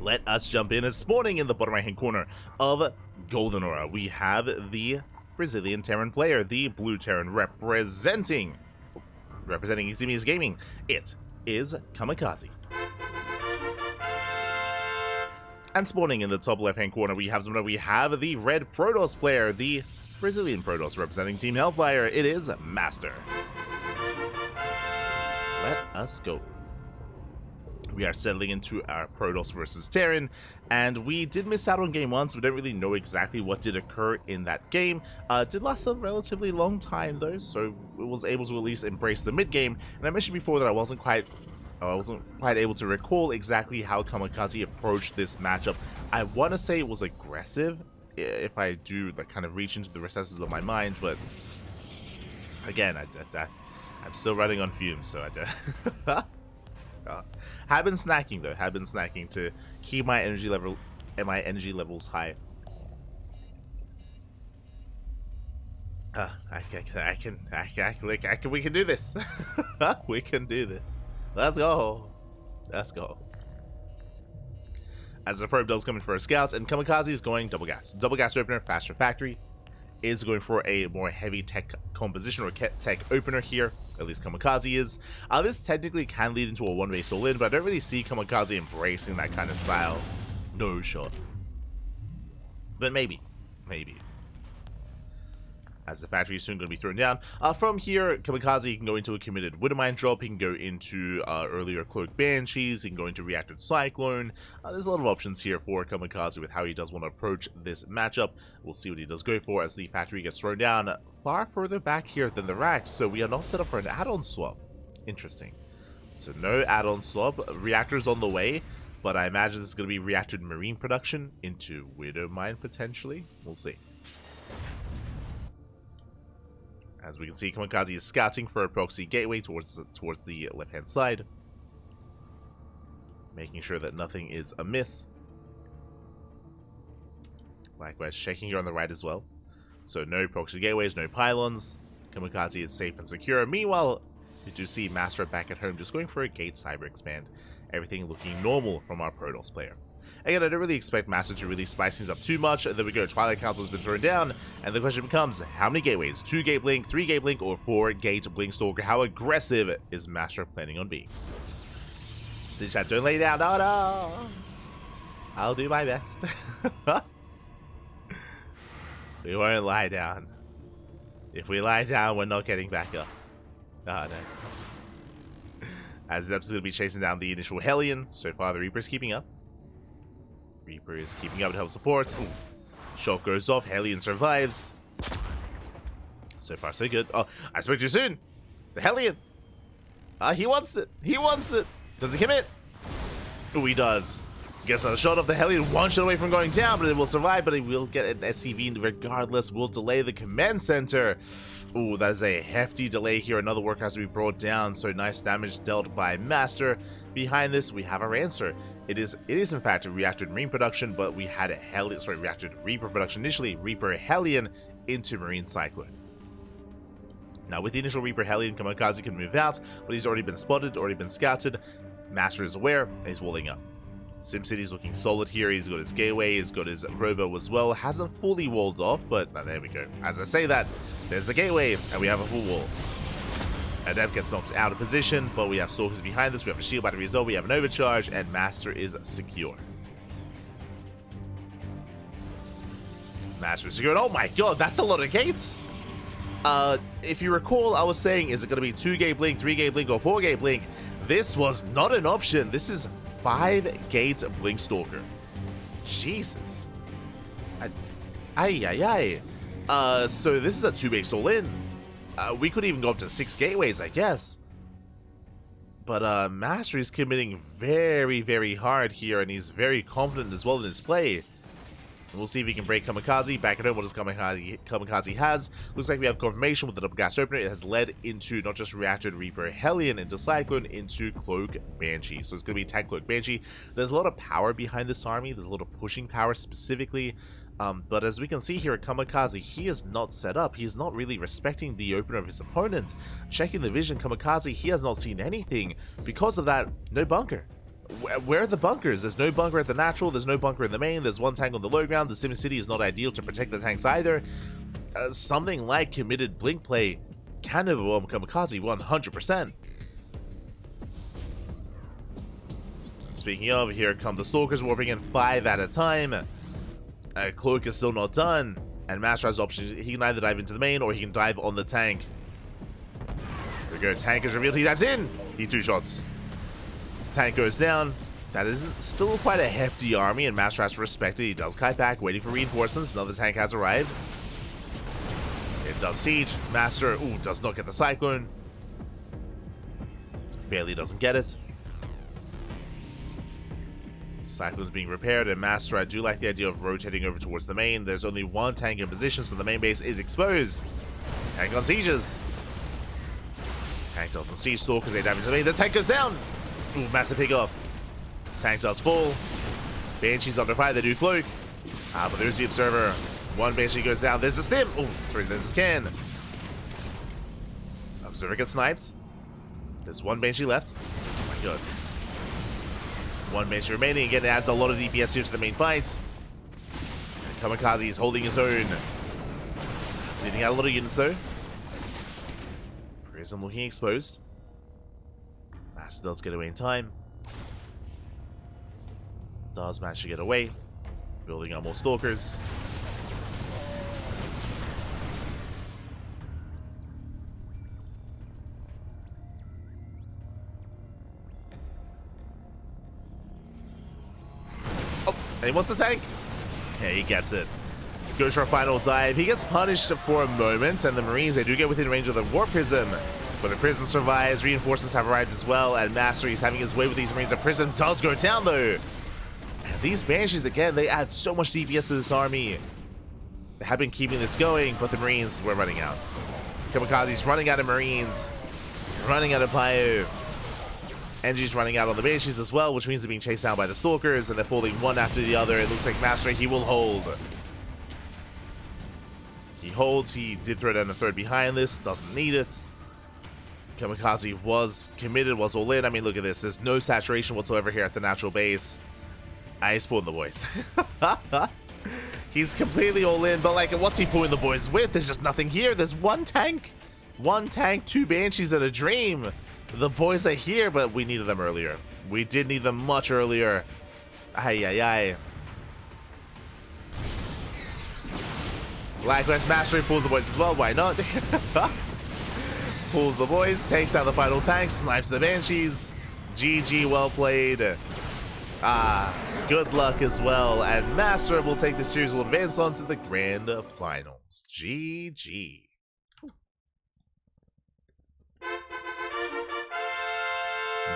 Let us jump in. As spawning in the bottom right hand corner of Golden Aura, we have the Brazilian Terran player, the Blue Terran representing Eximius Gaming. It is Kamikaze. And spawning in the top left hand corner, we have the red Protoss player, the Brazilian Protoss representing Team Hellfire. It is MasTeR. Let us go. We are settling into our Protoss versus Terran, and we did miss out on game 1, so we don't really know exactly what did occur in that game. It did last a relatively long time though, so we was able to at least embrace the mid game. And I mentioned before that I wasn't quite able to recall exactly how Kamikaze approached this matchup. I want to say it was aggressive, if I do like kind of reach into the recesses of my mind, but again, I'm still running on fumes, so have been snacking though. Have been snacking to keep my energy levels high. We can do this. We can do this. Let's go. Let's go. As the probe does come in for a scout, and Kamikaze is going double gas. Double gas opener, faster factory. Is going for a more heavy tech composition or tech opener here. At least Kamikaze is. This technically can lead into a one-way soul in, but I don't really see Kamikaze embracing that kind of style. No shot. But maybe. Maybe. As the factory is soon going to be thrown down. From here, Kamikaze can go into a committed Widowmine drop. He can go into earlier Cloak Banshees. He can go into Reacted Cyclone. There's a lot of options here for Kamikaze with how he does want to approach this matchup. We'll see what he does go for as the factory gets thrown down far further back here than the racks. So we are not set up for an add-on swap. Interesting. So no add-on swap. Reactors on the way. But I imagine this is going to be Reacted Marine production into Widowmine potentially. We'll see. As we can see, Kamikaze is scouting for a proxy gateway towards the left-hand side. Making sure that nothing is amiss. Likewise, checking here on the right as well. So no proxy gateways, no pylons. Kamikaze is safe and secure. Meanwhile, you do see MasTeR back at home just going for a gate cyber expand. Everything looking normal from our Protoss player. Again, I don't really expect MasTeR to really spice things up too much. There we go, Twilight Council has been thrown down, and the question becomes, how many gateways? 2 gate blink, 3 gate blink, or 4 gate blink stalker? How aggressive is MasTeR planning on being? See chat, don't lay down, no. I'll do my best. We won't lie down. If we lie down, we're not getting back up. Oh no. As Zeps is going to be chasing down the initial Hellion. So far, the Reaper is keeping up. Reaper is keeping up to help support. Ooh. Shot goes off. Hellion survives. So far, so good. Oh, I spoke too soon. The Hellion. He wants it. He wants it. Does he commit? Oh, he does. Gets a shot of the Hellion. One shot away from going down, but it will survive. But it will get an SCV regardless. Will delay the command center. Ooh, that is a hefty delay here. Another worker has to be brought down. So nice damage dealt by MasTeR. Behind this, we have our answer. It is in fact a Reacted Marine production, but we had a Reacted Reaper production initially. Reaper Hellion into Marine Cyclone. Now with the initial Reaper Hellion, Kamikaze can move out, but he's already been spotted, already been scouted. MasTeR is aware, and he's walling up. SimCity's looking solid here. He's got his gateway, he's got his robo as well. Hasn't fully walled off, but there we go. As I say that, there's the gateway, and we have a full wall. Adept gets knocked out of position, but we have Stalkers behind this. We have a shield battery as well. We have an overcharge, and MasTeR is secure. MasTeR is secure. Oh my god, that's a lot of gates! If you recall, I was saying, is it going to be 2 gate blink, 3 gate blink, or 4 gate blink? This was not an option. This is 5 gate blink stalker. Jesus. So this is a 2-base all in. We could even go up to 6 gateways, I guess. But MasTeR is committing very, very hard here, and he's very confident as well in his play. We'll see if he can break Kamikaze. Back at home, what does Kamikaze has? Looks like we have confirmation with the double gas opener. It has led into not just Reacted Reaper Hellion, into Cyclone, into Cloak Banshee. So it's going to be Tech Cloak Banshee. There's a lot of power behind this army. There's a lot of pushing power specifically. But as we can see here at Kamikaze, he is not set up. He is not really respecting the opener of his opponent. Checking the vision, Kamikaze, he has not seen anything. Because of that, no bunker. Where are the bunkers? There's no bunker at the natural, there's no bunker in the main, there's one tank on the low ground. The Sim City is not ideal to protect the tanks either. Something like committed blink play can overwhelm Kamikaze 100%. Speaking of, here come the Stalkers warping in 5 at a time. Cloak is still not done, and MasTeR has options. He can either dive into the main or he can dive on the tank. Here we go, tank is revealed, he dives in! He 2 shots. Tank goes down. That is still quite a hefty army, and MasTeR has to respect it. He does kite back, waiting for reinforcements. Another tank has arrived. It does siege. MasTeR, does not get the Cyclone. Barely doesn't get it. Cyclone's being repaired, and MasTeR, I do like the idea of rotating over towards the main. There's only one tank in position, so the main base is exposed. Tank on sieges. Tank doesn't siege Stalkers, they dive into the main. The tank goes down! Massive pick off. Tank does fall. Banshee's under fire, they do cloak. But there's the Observer. One Banshee goes down, there's the stim! Sorry, there's the scan. Observer gets sniped. There's one Banshee left. Oh my god. One Banshee remaining, again, it adds a lot of DPS here to the main fight. And Kamikaze is holding his own. Leading out a lot of units though. Prism looking exposed. MasTeR does get away in time. Does manage to get away. Building up more Stalkers. Oh, and he wants the tank. Yeah, he gets it. Goes for a final dive. He gets punished for a moment, and the Marines, they do get within range of the Warp Prism. But the Prism survives, reinforcements have arrived as well, and MasTeR is having his way with these Marines. The Prism does go down though. And these Banshees, again, they add so much DPS to this army. They have been keeping this going, but the Marines were running out. Kamikaze's running out of Marines, running out of Bio. Engi's running out on the Banshees as well, which means they're being chased down by the Stalkers, and they're falling one after the other. It looks like MasTeR, he will hold. He holds, he did throw down a third behind this, doesn't need it. Kamikaze was committed, was all in. I mean, look at this. There's no saturation whatsoever here at the natural base. I spawned the boys. He's completely all in, but like, what's he pulling the boys with? There's just nothing here. There's one tank. One tank, 2 Banshees, and a Dream. The boys are here, but we needed them earlier. We did need them much earlier. Ay. Likewise, MasTeR pulls the boys as well. Why not? Pulls the boys, takes down the final tank, snipes the Banshees. GG, well played. Good luck as well. And MasTeR will take the series, will advance on to the grand finals. GG.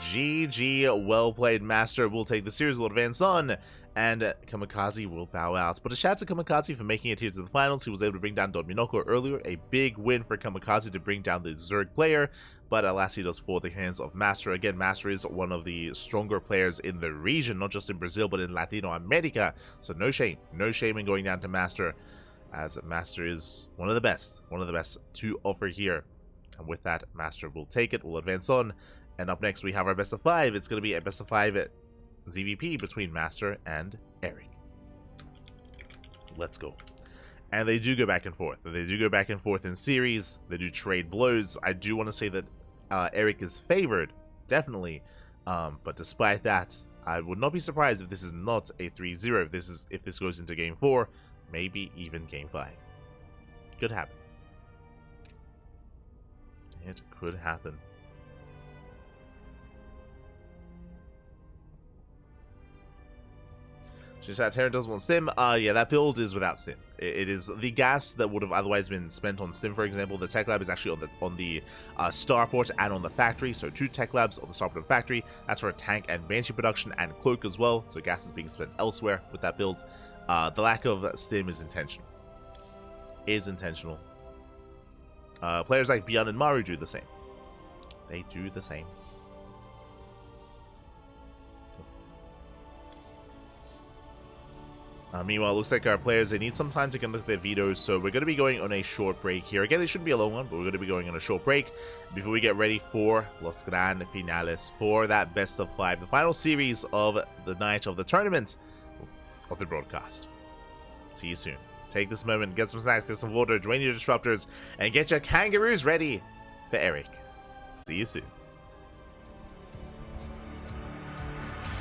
GG, well played. MasTeR will take the series, will advance on, and Kamikaze will bow out. But a shout out to Kamikaze for making it here to the finals. He was able to bring down Don Minoko earlier. A big win for Kamikaze to bring down the Zerg player, but alas, he does fall at the hands of MasTeR. Again, MasTeR is one of the stronger players in the region, not just in Brazil, but in Latino America. So no shame in going down to MasTeR, as MasTeR is one of the best to offer here. And with that, MasTeR will take it, will advance on. And up next, we have our best of 5. It's going to be a best of 5 ZVP between MasTeR and Eric. Let's go. And they do go back and forth. They do go back and forth in series. They do trade blows. I do want to say that Eric is favored, definitely. But despite that, I would not be surprised if this is not a 3-0. If this goes into Game 4, maybe even Game 5. Could happen. It could happen. Terran does want stim. Yeah, that build is without stim. It is the gas that would have otherwise been spent on stim, for example. The tech lab is actually on the starport and on the factory. So 2 tech labs on the starport and factory. That's for tank and Banshee production and cloak as well. So gas is being spent elsewhere with that build. The lack of stim is intentional. Players like Beyond and Maru do the same. They do the same. Meanwhile, it looks like our players, they need some time to conduct their vetoes, so we're going to be going on a short break here. Again, it shouldn't be a long one, but we're going to be going on a short break before we get ready for Los Gran Finales, for that best of 5, the final series of the night of the tournament of the broadcast. See you soon. Take this moment, get some snacks, get some water, join your disruptors, and get your kangaroos ready for Eric. See you soon.